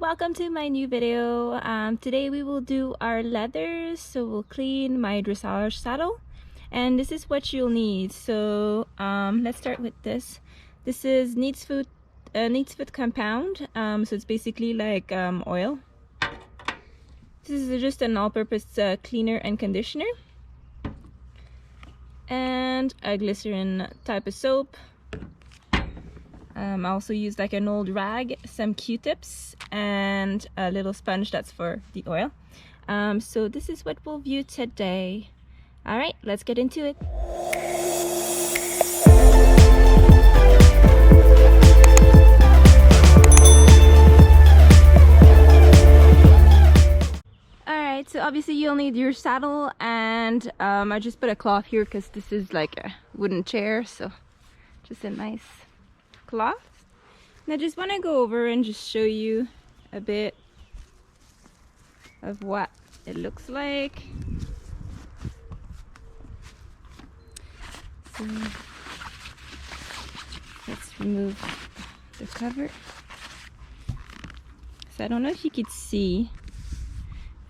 welcome to my new video. Today we will do our leathers, so we'll clean my dressage saddle, and this is what you'll need. So let's start with this. This is neat's foot compound, so it's basically like oil. This is just an all-purpose cleaner and conditioner, and a glycerin type of soap. I also used like an old rag, some Q-tips, and a little sponge that's for the oil. So this is what we'll view today. Alright, let's get into it. Alright, so obviously you'll need your saddle, and I just put a cloth here because this is like a wooden chair, so just a nice cloth. And I just want to go over and just show you a bit of what it looks like. So let's remove the cover. So I don't know if you could see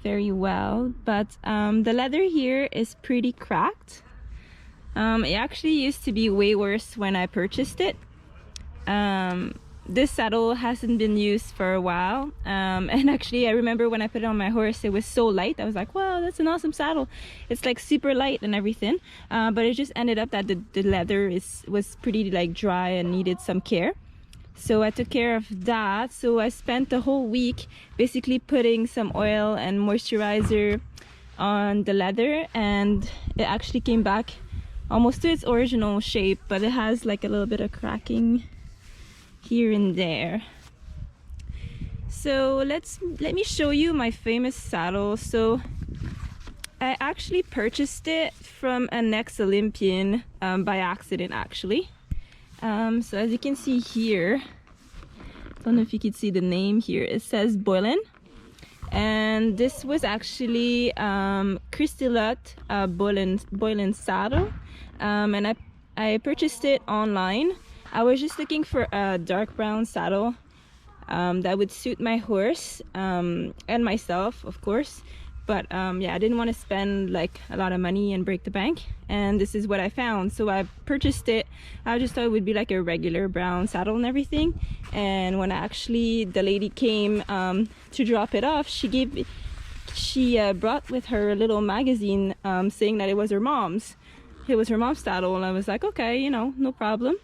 very well, but the leather here is pretty cracked. It actually used to be way worse when I purchased it. This saddle hasn't been used for a while, and actually I remember when I put it on my horse, it was so light. I was like, wow, that's an awesome saddle, it's like super light and everything, but it just ended up that the leather was pretty like dry and needed some care. So I took care of that. So I spent the whole week basically putting some oil and moisturizer on the leather, and it actually came back almost to its original shape, but it has like a little bit of cracking here and there. So let me show you my famous saddle. So I actually purchased it from an ex-Olympian by accident, actually. So as you can see here, I don't know if you can see the name here, it says Boylan, and this was actually Stella Boylan saddle, and I purchased it online. I was just looking for a dark brown saddle that would suit my horse and myself, of course. But yeah, I didn't want to spend like a lot of money and break the bank, and this is what I found. So I purchased it. I just thought it would be like a regular brown saddle and everything. And when actually the lady came to drop it off, she brought with her a little magazine saying that it was her mom's. It was her mom's saddle, and I was like, okay, you know, no problem.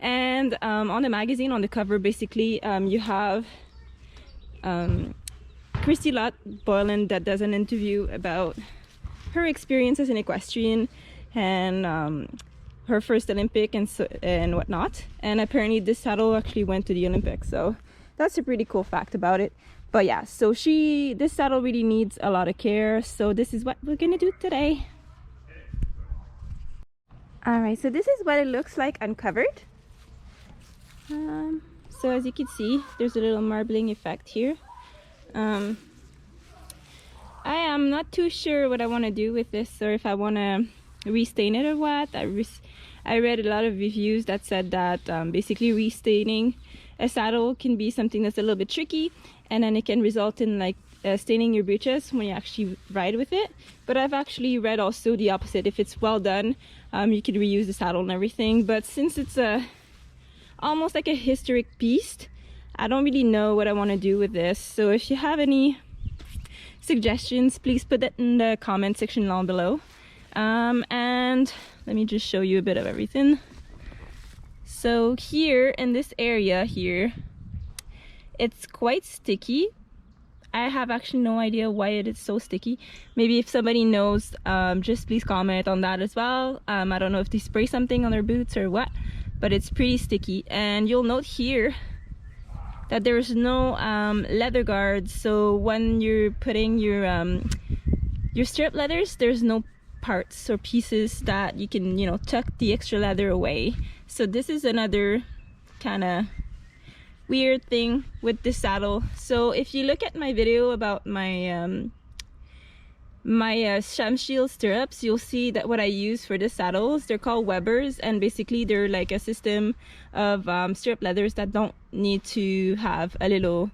And on the magazine, on the cover, basically you have Stella Boylan that does an interview about her experience as an equestrian and her first Olympic and whatnot. And apparently this saddle actually went to the Olympics, so that's a pretty cool fact about it. But yeah, so this saddle really needs a lot of care, so this is what we're gonna do today. Alright, so this is what it looks like uncovered. So as you can see, there's a little marbling effect here. I am not too sure what I want to do with this, or if I want to restain it or what. I read a lot of reviews that said that basically restaining a saddle can be something that's a little bit tricky, and then it can result in like staining your breeches when you actually ride with it. But I've actually read also the opposite. If it's well done, you can reuse the saddle and everything. But since it's almost like a historic piece, I don't really know what I want to do with this. So if you have any suggestions, please put that in the comment section down below. And let me just show you a bit of everything. So here in this area here, it's quite sticky. I have actually no idea why it is so sticky. Maybe if somebody knows, just please comment on that as well. I don't know if they spray something on their boots or what, but it's pretty sticky. And you'll note here that there's no leather guards. So when you're putting your stirrup leathers, there's no parts or pieces that you can, you know, tuck the extra leather away. So this is another kind of weird thing with this saddle. So if you look at my video about my Shamshield stirrups, you'll see that what I use for the saddles, they're called Weber's, and basically they're like a system of stirrup leathers that don't need to have a little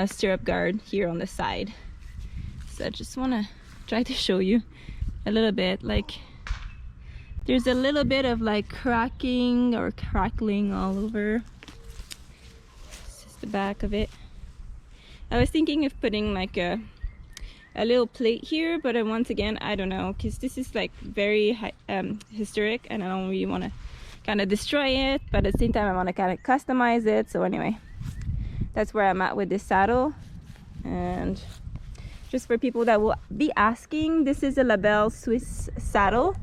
stirrup guard here on the side. So I just want to try to show you a little bit. Like, there's a little bit of like cracking or crackling all over. This is the back of it. I was thinking of putting like a little plate here, but once again, I don't know, because this is like very historic and I don't really want to kind of destroy it, but at the same time I want to kind of customize it. So anyway, that's where I'm at with this saddle. And just for people that will be asking, this is a Labelle Swiss saddle.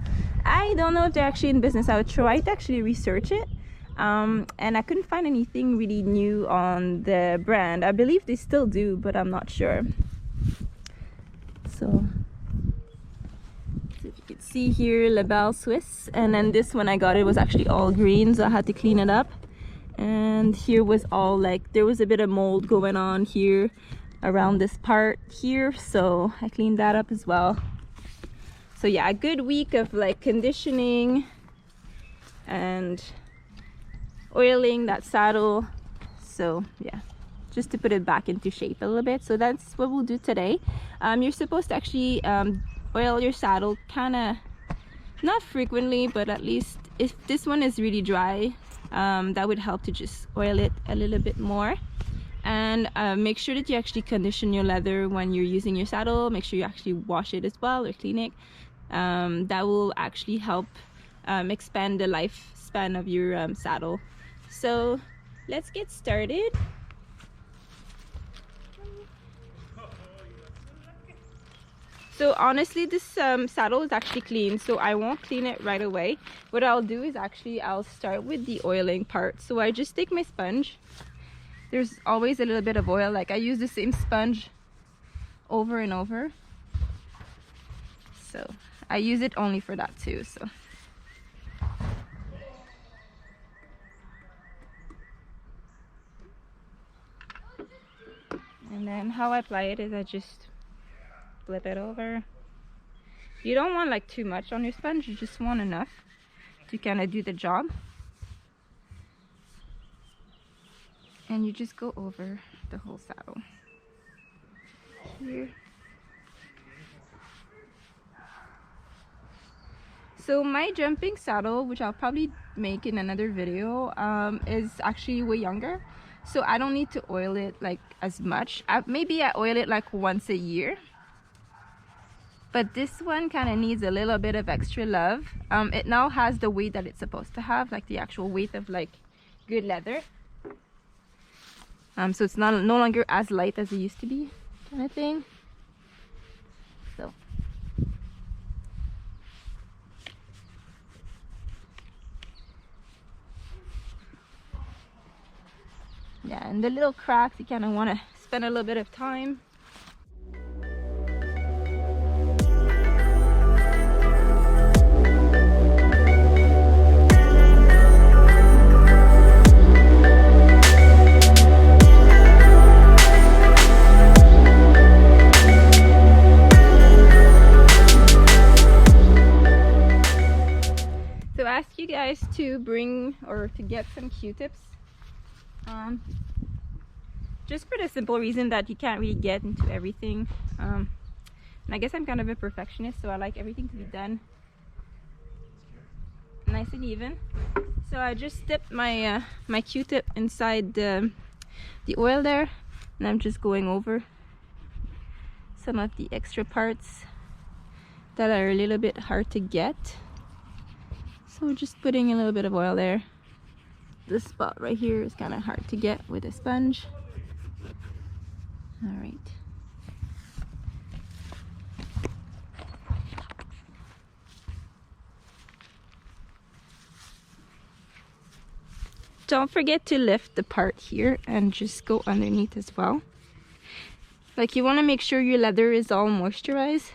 I don't know if they're actually in business. I would try to actually research it, and I couldn't find anything really new on the brand. I believe they still do, but I'm not sure. So if you can see here, Labelle Swiss, and then this one I got, it was actually all green, so I had to clean it up. And here was all like, there was a bit of mold going on here around this part here, so I cleaned that up as well. So yeah, a good week of like conditioning and oiling that saddle. So yeah, just to put it back into shape a little bit. So that's what we'll do today. You're supposed to actually oil your saddle kind of, not frequently, but at least if this one is really dry, that would help to just oil it a little bit more. And make sure that you actually condition your leather when you're using your saddle. Make sure you actually wash it as well or clean it. That will actually help expand the lifespan of your saddle. So let's get started. So honestly, this saddle is actually clean, so I won't clean it right away. What I'll do is actually I'll start with the oiling part. So I just take my sponge. There's always a little bit of oil, like I use the same sponge over and over. So I use it only for that too. So and then how I apply it is I just flip it over. You don't want like too much on your sponge, you just want enough to kind of do the job. And you just go over the whole saddle here. So my jumping saddle, which I'll probably make in another video, is actually way younger, so I don't need to oil it like as much. Maybe I oil it like once a year, but this one kind of needs a little bit of extra love. It now has the weight that it's supposed to have, like the actual weight of like good leather. So it's no longer as light as it used to be, kind of thing. So yeah, and the little cracks, you kind of want to spend a little bit of time. So I ask you guys to bring or to get some Q-tips. Just for the simple reason that you can't really get into everything. And I guess I'm kind of a perfectionist, so I like everything to be done nice and even. So I just dipped my my Q-tip inside the oil there, and I'm just going over some of the extra parts that are a little bit hard to get. So just putting a little bit of oil there. This spot right here is kind of hard to get with a sponge. All right. Don't forget to lift the part here and just go underneath as well. Like, you want to make sure your leather is all moisturized.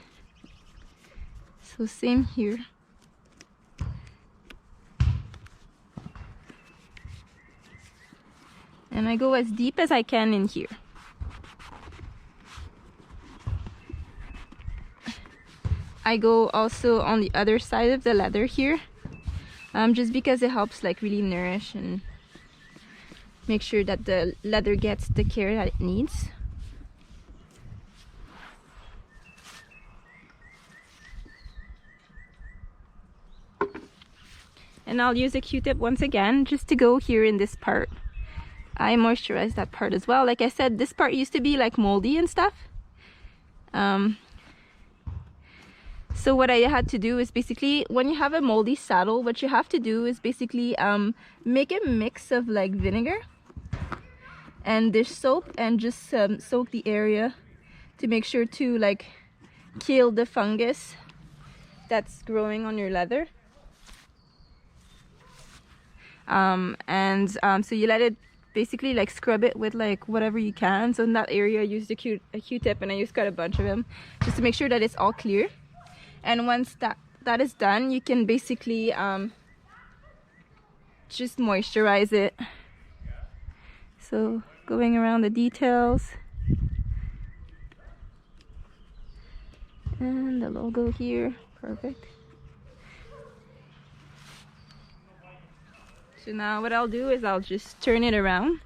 So same here. And I go as deep as I can in here. I go also on the other side of the leather here, just because it helps like really nourish and make sure that the leather gets the care that it needs. and I'll use a Q-tip once again just to go here in this part. I moisturize that part as well. Like I said, this part used to be like moldy and stuff. So what I had to do is basically, when you have a moldy saddle, what you have to do is basically make a mix of like vinegar and dish soap and just soak the area to make sure to like kill the fungus that's growing on your leather. So you let it basically like scrub it with like whatever you can. So in that area I used a Q-tip, and I used quite a bunch of them just to make sure that it's all clear. And once that is done, you can basically just moisturize it. So going around the details and the logo here, perfect. So now what I'll do is I'll just turn it around.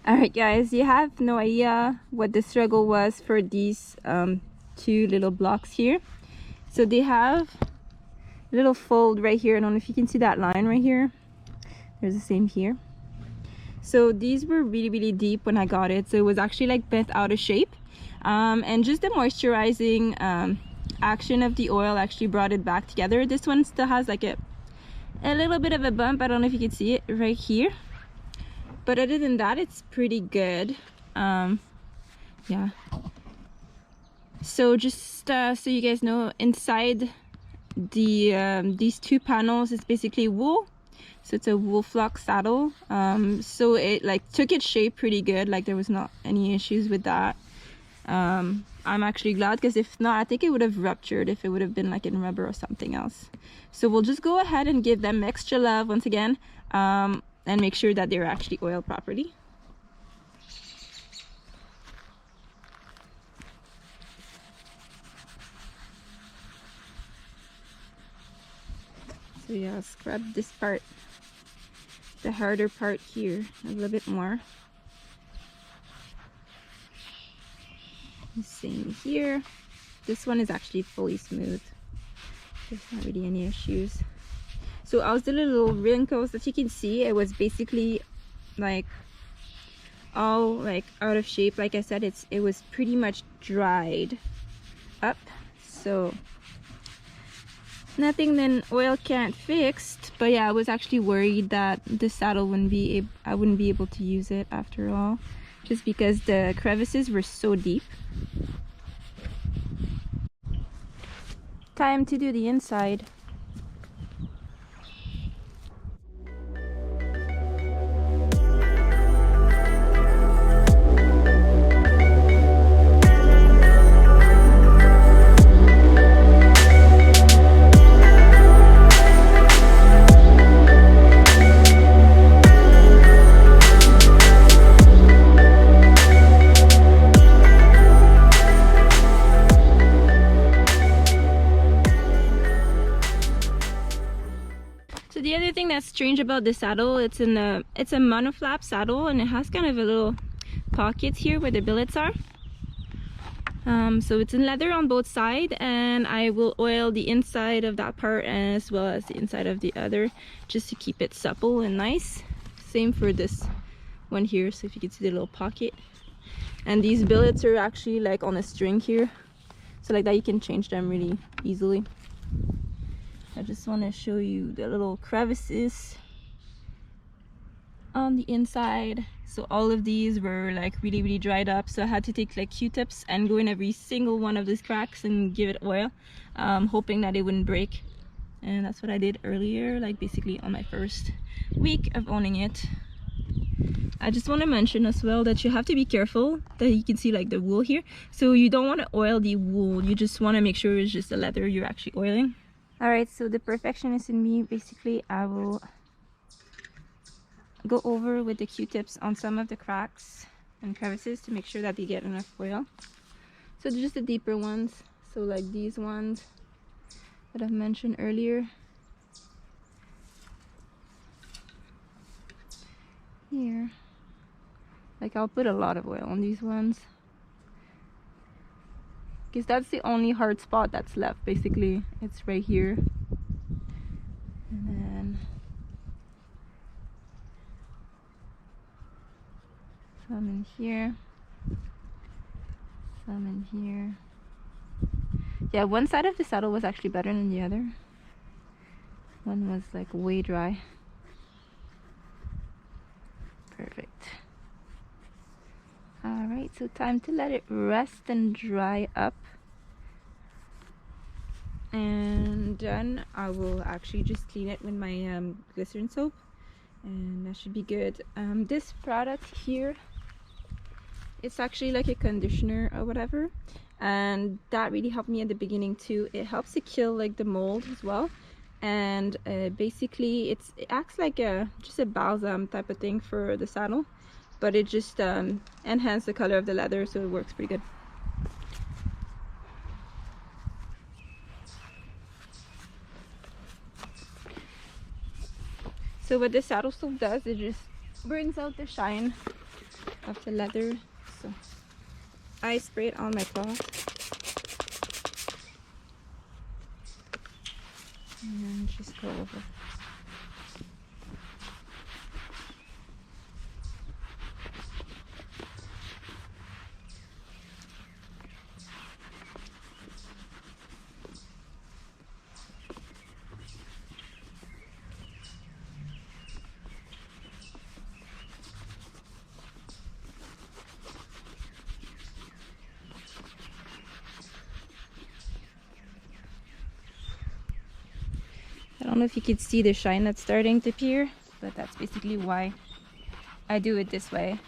Alright guys, you have no idea what the struggle was for these two little blocks here. So they have a little fold right here. I don't know if you can see that line right here. There's the same here. So these were really deep when I got it. So it was actually like bent out of shape. And just the moisturizing action of the oil actually brought it back together. This one still has like a little bit of a bump. I don't know if you can see it right here. But other than that, it's pretty good. Yeah. So just so you guys know, inside the these two panels is basically wool. So it's a wool flock saddle. So it like took its shape pretty good. Like there was not any issues with that. I'm actually glad, because if not, I think it would have ruptured if it would have been like in rubber or something else. So we'll just go ahead and give them extra love once again. And make sure that they're actually oiled properly. So yeah, scrub this part, the harder part here, a little bit more. Same here. This one is actually fully smooth. There's not really any issues. So all the little wrinkles that you can see, it was basically like all like out of shape. Like I said, it was pretty much dried up. So nothing then oil can't fix. But yeah, I was actually worried that the saddle I wouldn't be able to use it after all, just because the crevices were so deep. Time to do the inside. So the other thing that's strange about this saddle, it's a monoflap saddle, and it has kind of a little pockets here where the billets are. So it's in leather on both sides, and I will oil the inside of that part as well as the inside of the other, just to keep it supple and nice. Same for this one here, so if you can see the little pocket. And these billets are actually like on a string here, so like that you can change them really easily. I just want to show you the little crevices on the inside. So all of these were like really dried up, so I had to take like Q-tips and go in every single one of these cracks and give it oil, hoping that it wouldn't break. And that's what I did earlier, like basically on my first week of owning it. I just want to mention as well that you have to be careful that you can see like the wool here. So you don't want to oil the wool, you just want to make sure it's just the leather you're actually oiling. Alright, so the perfectionist in me, basically I will go over with the Q-tips on some of the cracks and crevices to make sure that they get enough oil. So just the deeper ones, so like these ones that I've mentioned earlier. Here, like I'll put a lot of oil on these ones. because that's the only hard spot that's left. Basically, it's right here, and then some in here, some in here. Yeah, one side of the saddle was actually better than the other. One was like way dry. Perfect. Alright, so time to let it rest and dry up. And then I will actually just clean it with my glycerin soap, and that should be good. This product here, it's actually like a conditioner or whatever, and that really helped me at the beginning too. It helps to kill like the mold as well, and basically it acts like just a balsam type of thing for the saddle, but it just enhances the color of the leather, so it works pretty good. So what this saddle soap does, it just brings out the shine of the leather. So I spray it on my cloth, and then just go over. I don't know if you could see the shine that's starting to appear, but that's basically why I do it this way.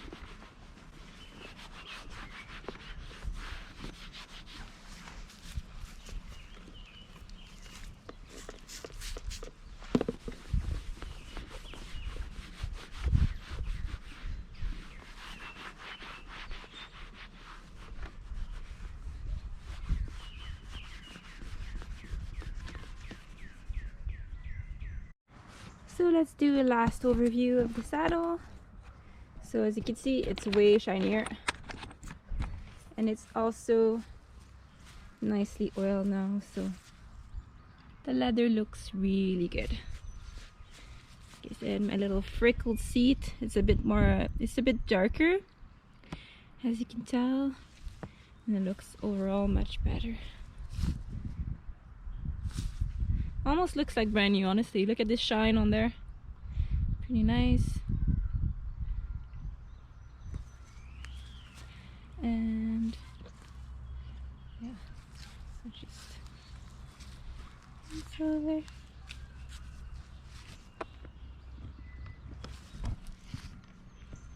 So let's do a last overview of the saddle. So as you can see, it's way shinier, and it's also nicely oiled now, so the leather looks really good. Like I said, my little freckled seat, it's a bit more, it's a bit darker, as you can tell, and it looks overall much better. Almost looks like brand new, honestly. Look at this shine on there. Pretty nice. And yeah, so just it's over.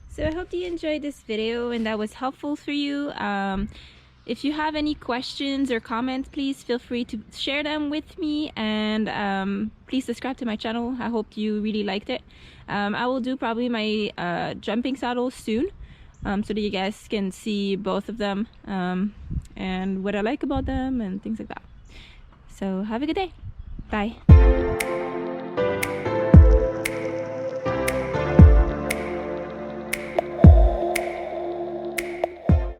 So I hope you enjoyed this video and that was helpful for you. If you have any questions or comments, please feel free to share them with me, and please subscribe to my channel. I hope you really liked it. I will do probably my jumping saddles soon, so that you guys can see both of them, and what I like about them and things like that. So have a good day. Bye.